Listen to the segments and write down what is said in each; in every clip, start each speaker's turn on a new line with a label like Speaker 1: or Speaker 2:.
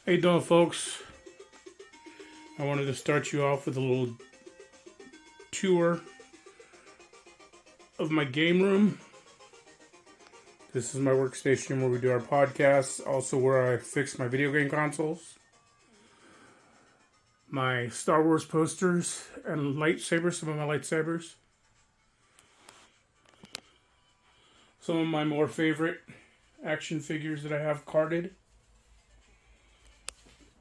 Speaker 1: How you doing, folks? I wanted to start you off with a little tour of my game room. This is my workstation where we do our podcasts, also where I fix my video game consoles, my Star Wars posters, and lightsabers, some of my lightsabers. Some of my more favorite action figures that I have carded.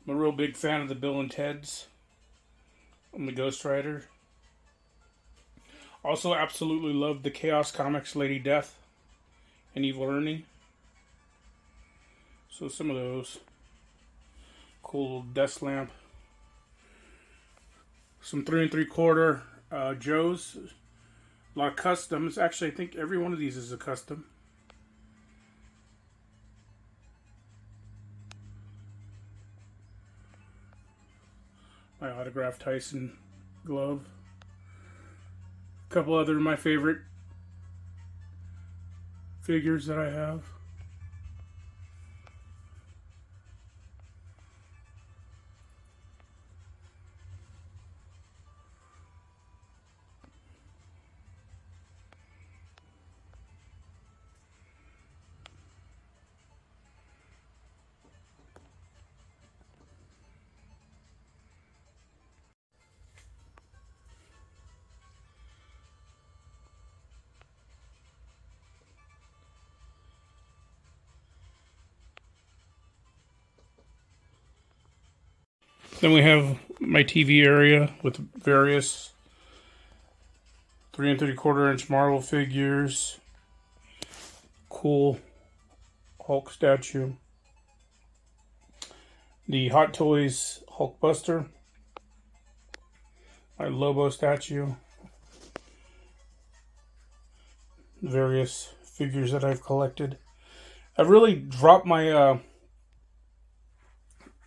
Speaker 1: I'm a real big fan of the Bill and Ted's. I'm the Ghost Rider. Also, absolutely love the Chaos Comics Lady Death and Evil Ernie. So some of those. Cool desk lamp. Some 3 3/4 Joes. A lot of customs. Actually, I think every one of these is a custom. My autographed Tyson glove. A couple other of my favorite figures that I have. Then we have my TV area with various 3 3/4 inch Marvel figures. Cool Hulk statue. The Hot Toys Hulkbuster. My Lobo statue. Various figures that I've collected. I've really dropped my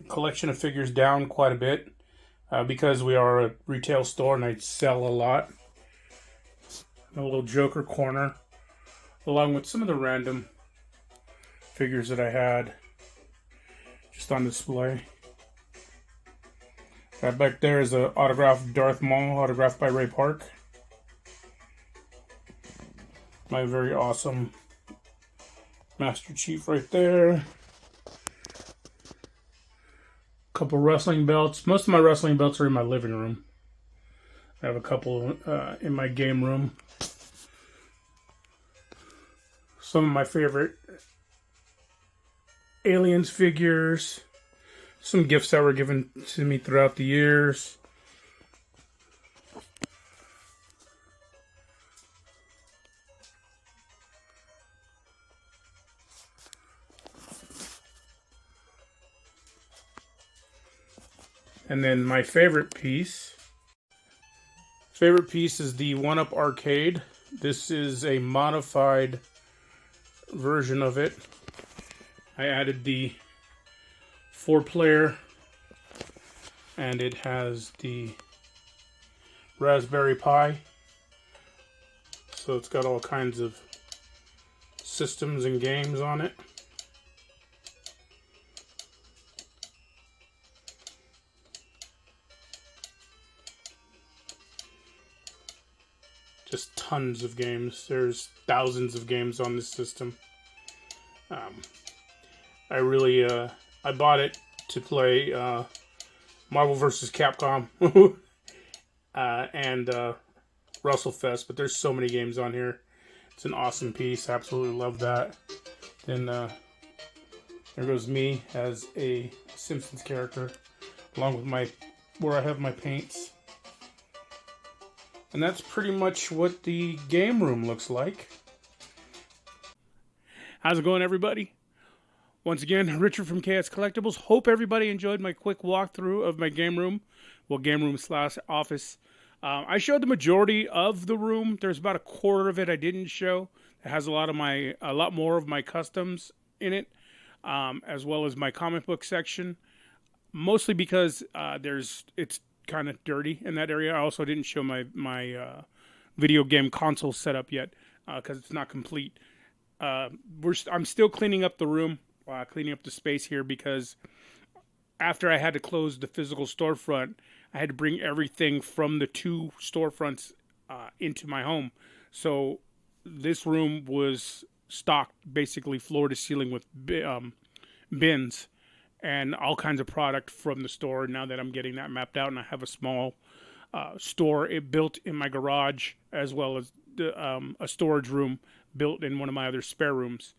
Speaker 1: collection of figures down quite a bit because we are a retail store and I sell a lot. A little Joker corner, along with some of the random figures that I had just on display. That back there is an autographed Darth Maul, autographed by Ray Park. My very awesome Master Chief right there. Couple wrestling belts. Most of my wrestling belts are in my living room. I have a couple in my game room. Some of my favorite Aliens figures. Some gifts that were given to me throughout the years. And then my favorite piece is the 1-Up Arcade. This is a modified version of it. I added the 4-player, and it has the Raspberry Pi. So it's got all kinds of systems and games on it. Just tons of games. There's thousands of games on this system. I bought it to play Marvel vs. Capcom and WrestleFest, but there's so many games on here. It's an awesome piece. I absolutely love that. Then there goes me as a Simpsons character, along with where I have my paints. And that's pretty much what the game room looks like. How's it going, everybody? Once again, Richard from KS Collectibles. Hope everybody enjoyed my quick walkthrough of my game room. Well, game room / office. I showed the majority of the room. There's about a quarter of it I didn't show. It has a lot more of my customs in it, as well as my comic book section. Mostly because it's kind of dirty in that area. I also didn't show my video game console setup yet because it's not complete. I'm still cleaning up the room, cleaning up the space here because after I had to close the physical storefront, I had to bring everything from the two storefronts into my home. So this room was stocked basically floor to ceiling with bins and all kinds of product from the store. Now that I'm getting that mapped out, and I have a small store it built in my garage, as well as a storage room built in one of my other spare rooms.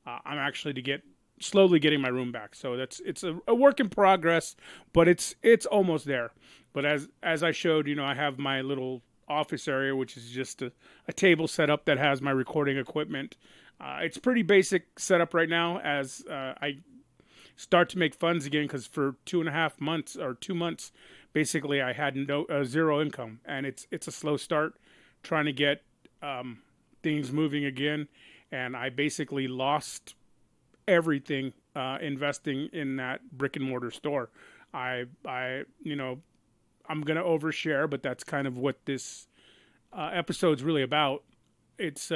Speaker 1: I'm actually to get slowly getting my room back, so it's a work in progress, but it's almost there. But as I showed, I have my little office area, which is just a table setup that has my recording equipment. It's pretty basic setup right now as I start to make funds again, because for 2.5 months or 2 months, basically I had zero income, and it's a slow start trying to get things moving again, and I basically lost everything investing in that brick and mortar store. I'm gonna overshare, but that's kind of what this episode's really about. It's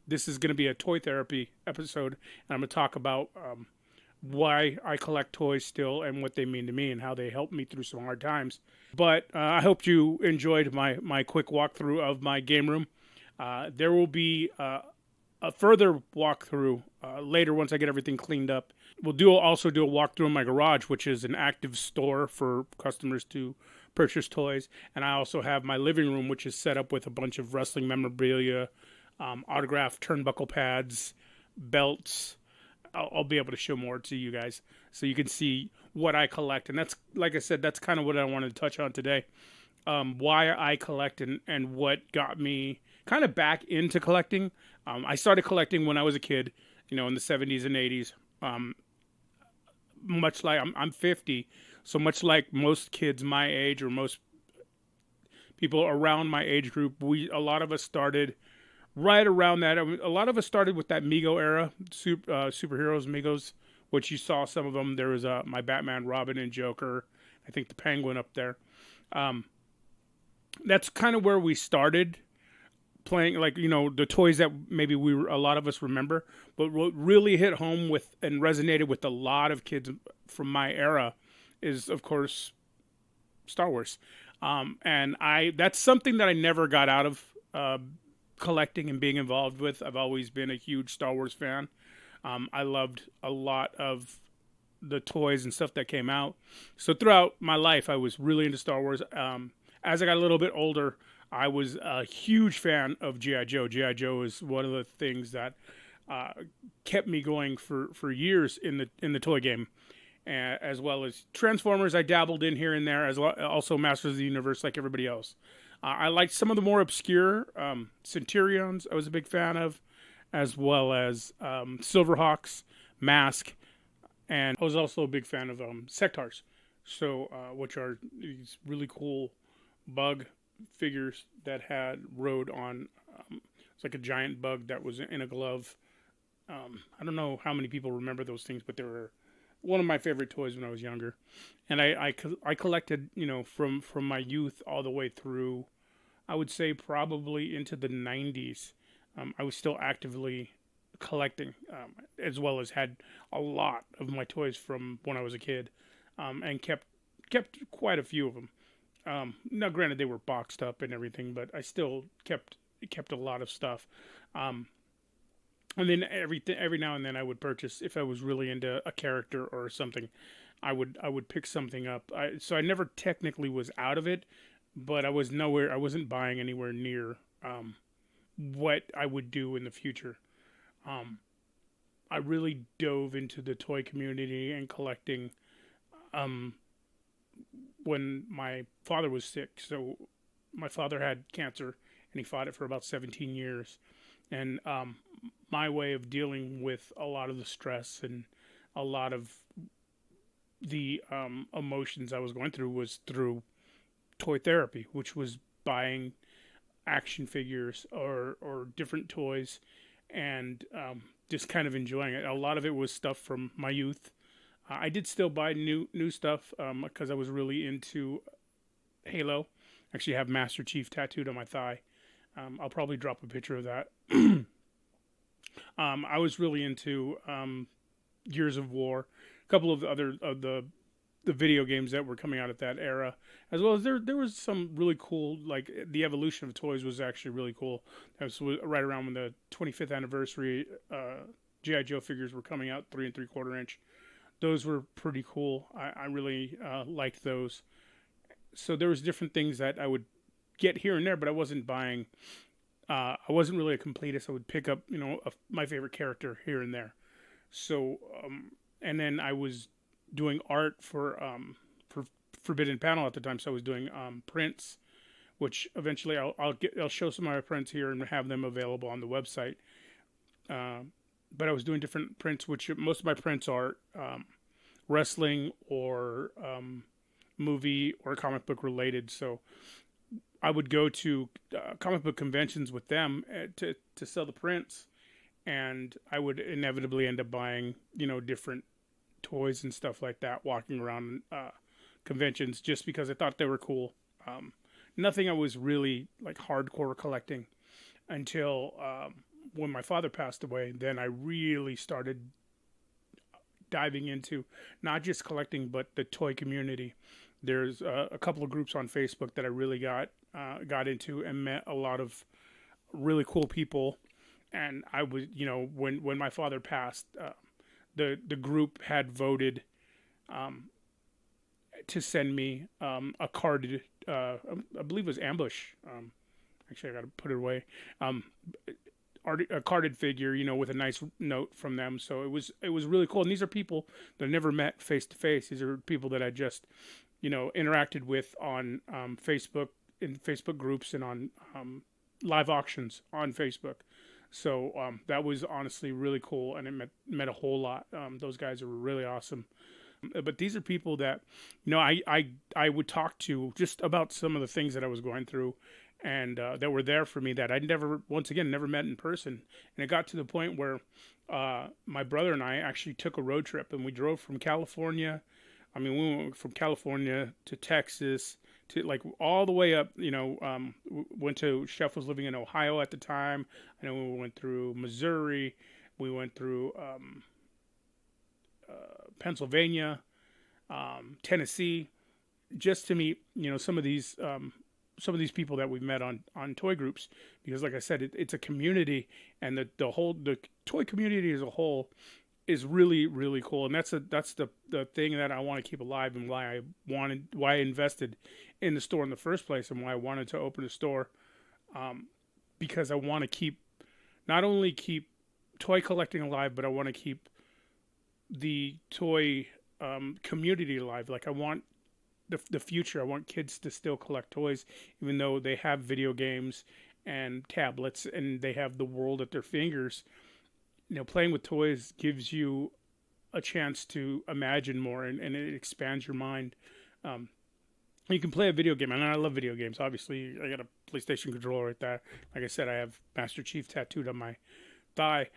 Speaker 1: This is gonna be a toy therapy episode, and I'm gonna talk about why I collect toys still and what they mean to me and how they help me through some hard times. But I hope you enjoyed my quick walkthrough of my game room. There will be a further walkthrough later once I get everything cleaned up. We'll also do a walkthrough in my garage, which is an active store for customers to purchase toys. And I also have my living room, which is set up with a bunch of wrestling memorabilia, autographed turnbuckle pads, belts. I'll be able to show more to you guys so you can see what I collect. And that's, like I said, that's kind of what I wanted to touch on today. Why I collect and what got me kind of back into collecting. I started collecting when I was a kid, in the 70s and 80s. Much like I'm 50, so much like most kids my age or most people around my age group, a lot of us started right around that. A lot of us started with that Mego era, superheroes, Megos, which you saw some of them. There was my Batman, Robin, and Joker. I think the Penguin up there. That's kind of where we started playing, like, the toys that maybe a lot of us remember. But what really hit home with and resonated with a lot of kids from my era is, of course, Star Wars. And that's something that I never got out of collecting and being involved with. I've always been a huge Star Wars fan. I loved a lot of the toys and stuff that came out. So throughout my life, I was really into Star Wars. As I got a little bit older, I was a huge fan of G.I. Joe. G.I. Joe is one of the things that kept me going for years in the toy game, as well as Transformers. I dabbled in here and there, as well, also Masters of the Universe, like everybody else. I liked some of the more obscure Centurions. I was a big fan of, as well as Silverhawks, Mask, and I was also a big fan of Sectars, which are these really cool bug figures that rode on. It's like a giant bug that was in a glove. I don't know how many people remember those things, but they were one of my favorite toys when I was younger. And I collected, from my youth all the way through, I would say probably into the 90s. I was still actively collecting, as well as had a lot of my toys from when I was a kid, and kept quite a few of them. Now, granted, they were boxed up and everything, but I still kept a lot of stuff. And then every now and then I would purchase, if I was really into a character or something, I would pick something up. So I never technically was out of it, but I wasn't buying anywhere near what I would do in the future. I really dove into the toy community and collecting when my father was sick. So my father had cancer, and he fought it for about 17 years. And my way of dealing with a lot of the stress and a lot of the emotions I was going through was through toy therapy, which was buying action figures or different toys, and just kind of enjoying it. A lot of it was stuff from my youth. I did still buy new stuff because I was really into Halo. I actually have Master Chief tattooed on my thigh. I'll probably drop a picture of that. I was really into Gears of War. A couple of the the video games that were coming out at that era, as well as there was some really cool, like the evolution of toys was actually really cool. That was right around when the 25th anniversary GI Joe figures were coming out, 3 3/4 inch. Those were pretty cool. I really liked those. So there was different things that I would get here and there, but I wasn't buying. I wasn't really a completist. I would pick up, my favorite character here and there. So, and then I was doing art for Forbidden Panel at the time. So I was doing prints, which eventually I'll show some of my prints here and have them available on the website. But I was doing different prints, which most of my prints are wrestling or movie or comic book related. So I would go to comic book conventions with them to sell the prints, and I would inevitably end up buying different toys and stuff like that, walking around conventions just because I thought they were cool. Nothing I was really like hardcore collecting until when my father passed away. Then I really started diving into not just collecting but the toy community. There's a couple of groups on Facebook that I really got into and met a lot of really cool people. And I was, when my father passed, the group had voted to send me a carded, I believe it was Ambush. Actually, I got to put it away. A carded figure, with a nice note from them. So it was really cool. And these are people that I never met face to face. These are people that I just, interacted with on Facebook, in Facebook groups, and on live auctions on Facebook. So that was honestly really cool, and it meant a whole lot. Those guys are really awesome. But these are people that, I would talk to just about some of the things that I was going through, and that were there for me that I'd never met in person. And it got to the point where my brother and I actually took a road trip, and we drove from California. We went from California to Texas, to like all the way up, went to, Chef was living in Ohio at the time. I know we went through Missouri, we went through Pennsylvania, Tennessee, just to meet, some of these people that we've met on toy groups, because like I said, it's a community, and the toy community as a whole is really, really cool. And that's the thing that I want to keep alive, and why I invested in the store in the first place, and why I wanted to open a store, because I want to not only keep toy collecting alive, but I want to keep the toy community alive. Like, I want the future. I want kids to still collect toys, even though they have video games and tablets and they have the world at their fingers. Playing with toys gives you a chance to imagine more, and it expands your mind. You can play a video game, and I love video games. Obviously, I got a PlayStation controller right there. Like I said, I have Master Chief tattooed on my thigh.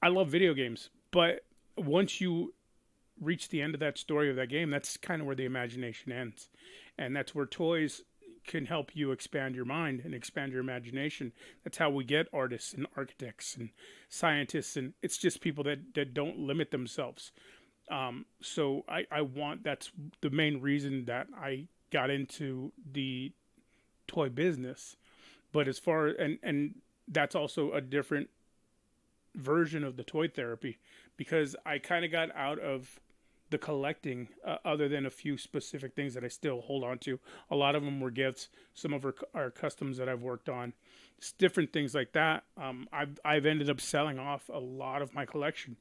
Speaker 1: I love video games, but once you reach the end of that story of that game, that's kind of where the imagination ends. And that's where toys can help you expand your mind and expand your imagination. That's how we get artists and architects and scientists, and it's just people that don't limit themselves. So I want, that's the main reason that I got into the toy business. But as far, and that's also a different version of the toy therapy, because I kind of got out of the collecting, other than a few specific things that I still hold on to. A lot of them were gifts. Some of our customs that I've worked on, it's different things like that. I've ended up selling off a lot of my collection,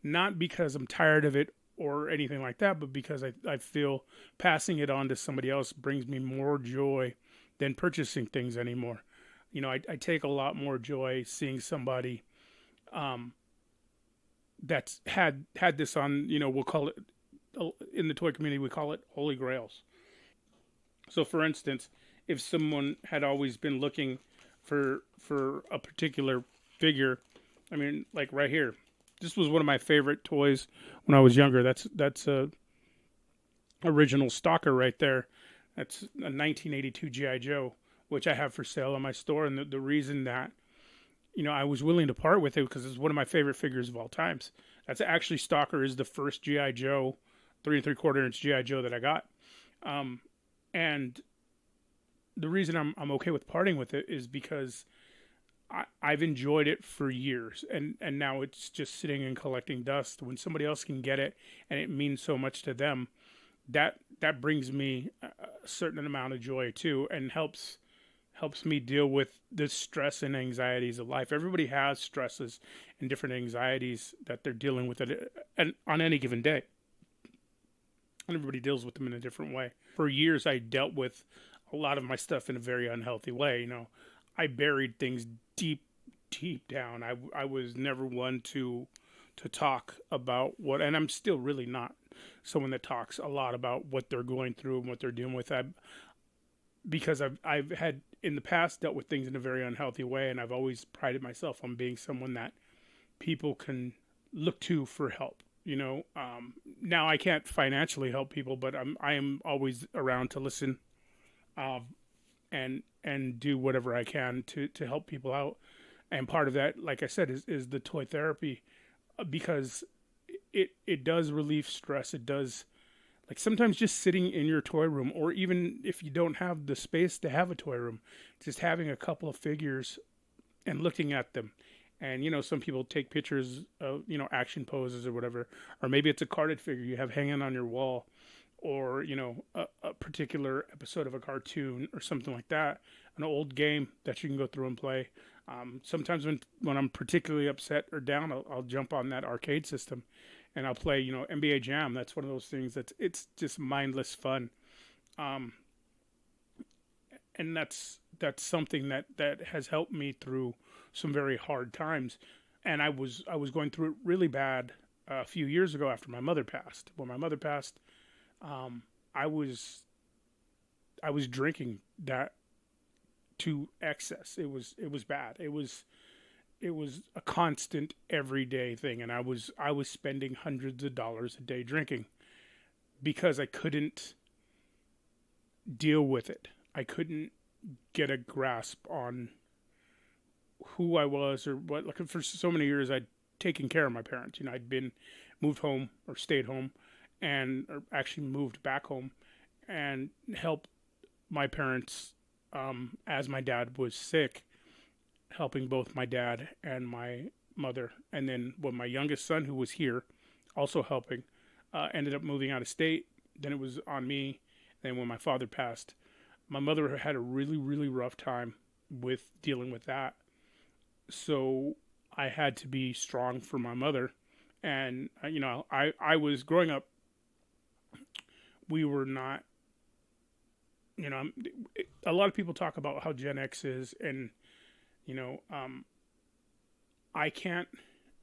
Speaker 1: not because I'm tired of it or anything like that, but because I feel passing it on to somebody else brings me more joy than purchasing things anymore. I take a lot more joy seeing somebody that's had this on, we'll call it, in the toy community, we call it holy grails. So for instance, if someone had always been looking for a particular figure, like right here, this was one of my favorite toys when I was younger. That's a original Stalker right there. That's a 1982 GI Joe, which I have for sale in my store. And the reason that I was willing to part with it because it's one of my favorite figures of all times. That's actually, Stalker is the first GI Joe 3 3/4 inch GI Joe that I got. And the reason I'm okay with parting with it is because I've enjoyed it for years, and now it's just sitting and collecting dust. When somebody else can get it, and it means so much to them, that brings me a certain amount of joy too, and helps me deal with the stress and anxieties of life. Everybody has stresses and different anxieties that they're dealing with and on any given day. And everybody deals with them in a different way. For years, I dealt with a lot of my stuff in a very unhealthy way. I buried things deep, deep down. I was never one to talk about and I'm still really not someone that talks a lot about what they're going through and what they're dealing with. Because I've had in the past dealt with things in a very unhealthy way, and I've always prided myself on being someone that people can look to for help. Now I can't financially help people, but I am always around to listen, and do whatever I can to help people out. And part of that, like I said, is the toy therapy, because it does relieve stress. It does, like, sometimes just sitting in your toy room, or even if you don't have the space to have a toy room, just having a couple of figures and looking at them. And some people take pictures of action poses or whatever, or maybe it's a carded figure you have hanging on your wall, or a particular episode of a cartoon or something like that, an old game that you can go through and play. Sometimes when I'm particularly upset or down, I'll jump on that arcade system and I'll play NBA Jam. That's one of those things it's just mindless fun. And that's something that has helped me through some very hard times. And I was going through it really bad a few years ago after my mother passed. When my mother passed, I was drinking that to excess. It was bad. It was a constant everyday thing, and I was spending hundreds of dollars a day drinking because I couldn't deal with it. I couldn't get a grasp on who I was or what. Like, for so many years, I'd taken care of my parents. I'd been moved home or stayed home, or actually moved back home and helped my parents as my dad was sick, helping both my dad and my mother. And then when my youngest son, who was here, also helping, ended up moving out of state, then it was on me. Then when my father passed, my mother had a really, really rough time with dealing with that. So I had to be strong for my mother. And, I was growing up, we were not, a lot of people talk about how Gen X is, and, I can't,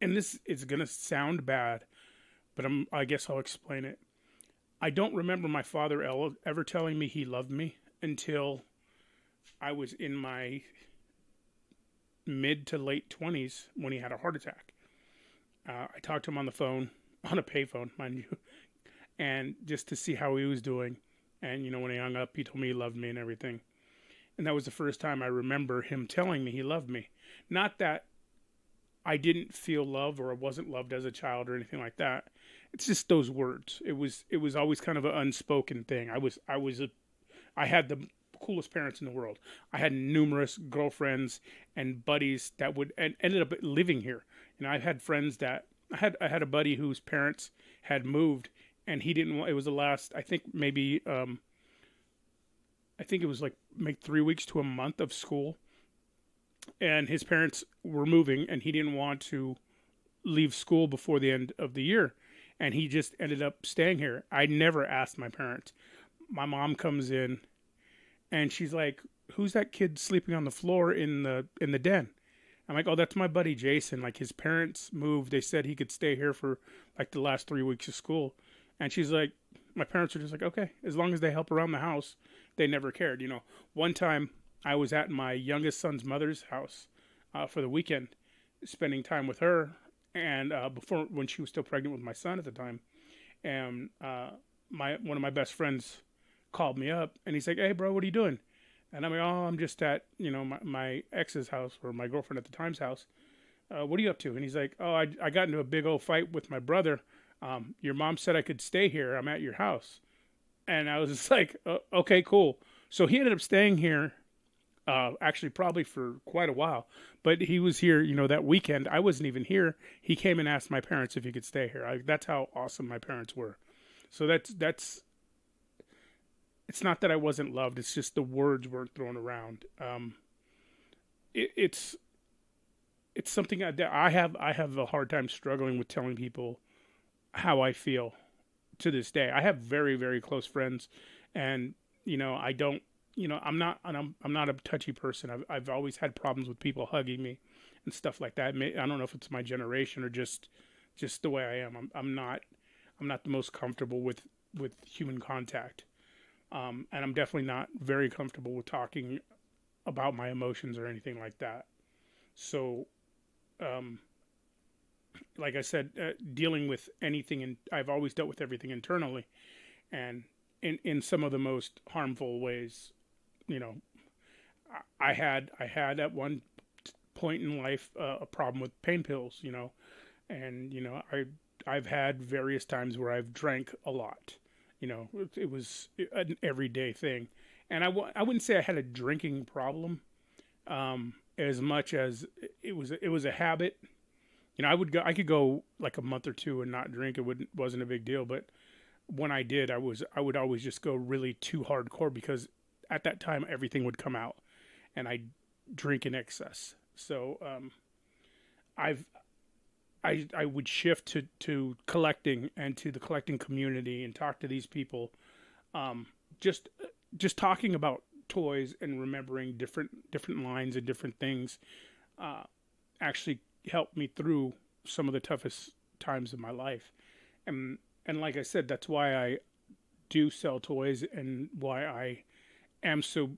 Speaker 1: and this is going to sound bad, but I guess I'll explain it. I don't remember my father ever telling me he loved me until I was in my mid to late 20s when he had a heart attack. I talked to him on the phone, on a payphone, mind you, and just to see how he was doing. And, when he hung up, he told me he loved me and everything. And that was the first time I remember him telling me he loved me. Not that I didn't feel love or I wasn't loved as a child or anything like that. It's just those words. It was always kind of an unspoken thing. I had the coolest parents in the world. I had numerous girlfriends and buddies that ended up living here. I've had friends that I had a buddy whose parents had moved, and he didn't want. It was the last, I think maybe I think it was like maybe 3 weeks to a month of school, and his parents were moving, and he didn't want to leave school before the end of the year, and he just ended up staying here. I never asked my parents. My mom comes in, and she's like, "Who's that kid sleeping on the floor in the den?" I'm like, "Oh, that's my buddy Jason. Like, his parents moved. They said he could stay here for like the last 3 weeks of school." And she's like, my parents are just like, "Okay, as long as they help around the house." They never cared. One time I was at my youngest son's mother's house for the weekend, spending time with her, and when she was still pregnant with my son at the time, and one of my best friends called me up, and he's like, "Hey, bro, what are you doing?" And I'm like, "Oh, I'm just at my ex's house, or my girlfriend at the time's house. What are you up to?" And he's like, "Oh, I got into a big old fight with my brother Your mom said I could stay here. I'm at your house. And I was just like, okay, cool. So he ended up staying here, actually probably for quite a while. But he was here, that weekend. I wasn't even here. He came and asked my parents if he could stay here. That's how awesome my parents were. So that's. It's not that I wasn't loved. It's just the words weren't thrown around. It's something that I have a hard time struggling with telling people how I feel to this day. I have very, very close friends, and I don't. I'm not a touchy person. I've always had problems with people hugging me and stuff like that. I don't know if it's my generation or just the way I am. I'm not the most comfortable with human contact, and I'm definitely not very comfortable with talking about my emotions or anything like that. So, um, like I said, dealing with anything, and I've always dealt with everything internally, and in some of the most harmful ways. You know, I had at one point in life a problem with pain pills. And I've had various times where I've drank a lot. It was an everyday thing, and I wouldn't say I had a drinking problem, as much as it was a habit. I could go like a month or two and not drink. Wasn't a big deal, but when I did, I would always just go really too hardcore because at that time everything would come out, and I drink in excess. So I've I would shift to collecting and to the collecting community and talk to these people. Um, just just talking about toys and remembering different lines and different things uh, actually helped me through some of the toughest times of my life. And and like I said, that's why I do sell toys and why I am so.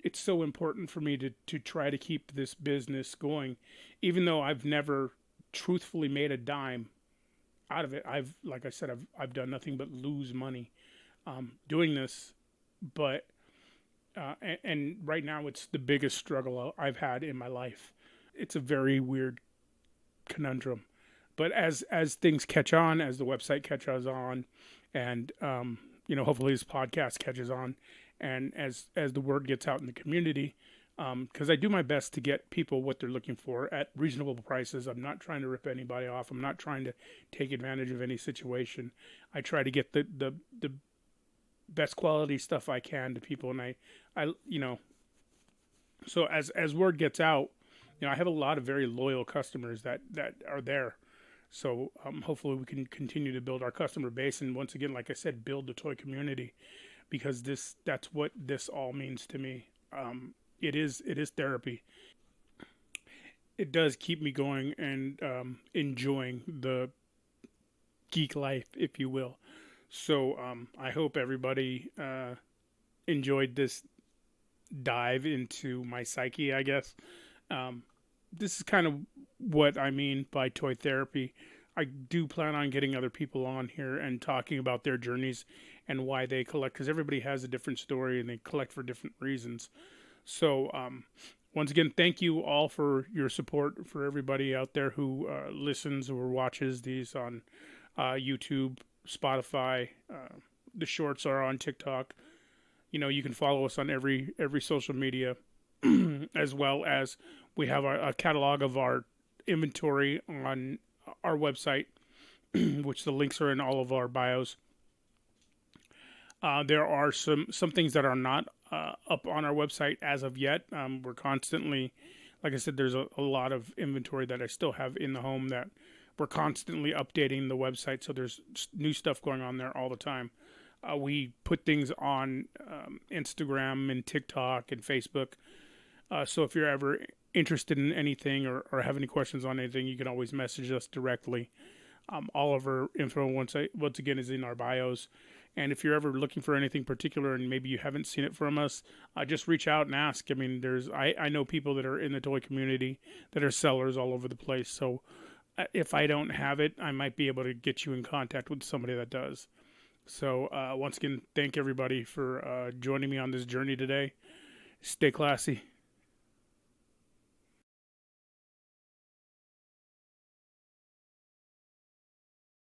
Speaker 1: It's so important for me to try to keep this business going, even though I've never truthfully made a dime out of it. Like I said, I've done nothing but lose money doing this. But and right now it's the biggest struggle I've had in my life. It's a very weird conundrum. But as things catch on, as the website catches on, and hopefully this podcast catches on, and as the word gets out in the community, because I do my best to get people what they're looking for at reasonable prices. I'm not trying to rip anybody off. I'm not trying to take advantage of any situation. I try to get the best quality stuff I can to people, and I so as word gets out, I have a lot of very loyal customers that are there. So hopefully we can continue to build our customer base, and once again, like I said, build the toy community, because that's what this all means to me. It is therapy. It does keep me going and enjoying the geek life, if you will. So I hope everybody enjoyed this dive into my psyche, I guess. Um, this is kind of what I mean by toy therapy. I do plan on getting other people on here and talking about their journeys and why they collect, because everybody has a different story and they collect for different reasons. So, once again, thank you all for your support, for everybody out there who listens or watches these on YouTube, Spotify. The shorts are on TikTok. You can follow us on every social media, as well as we have a catalog of our inventory on our website, which the links are in all of our bios. There are some things that are not up on our website as of yet. We're constantly, like I said, there's a lot of inventory that I still have in the home that we're constantly updating the website. So there's new stuff going on there all the time. We put things on Instagram and TikTok and Facebook. So if you're ever interested in anything or have any questions on anything, you can always message us directly. All of our info, once again, is in our bios. And if you're ever looking for anything particular and maybe you haven't seen it from us, just reach out and ask. I mean, I know people that are in the toy community that are sellers all over the place. So if I don't have it, I might be able to get you in contact with somebody that does. So once again, thank everybody for joining me on this journey today. Stay classy.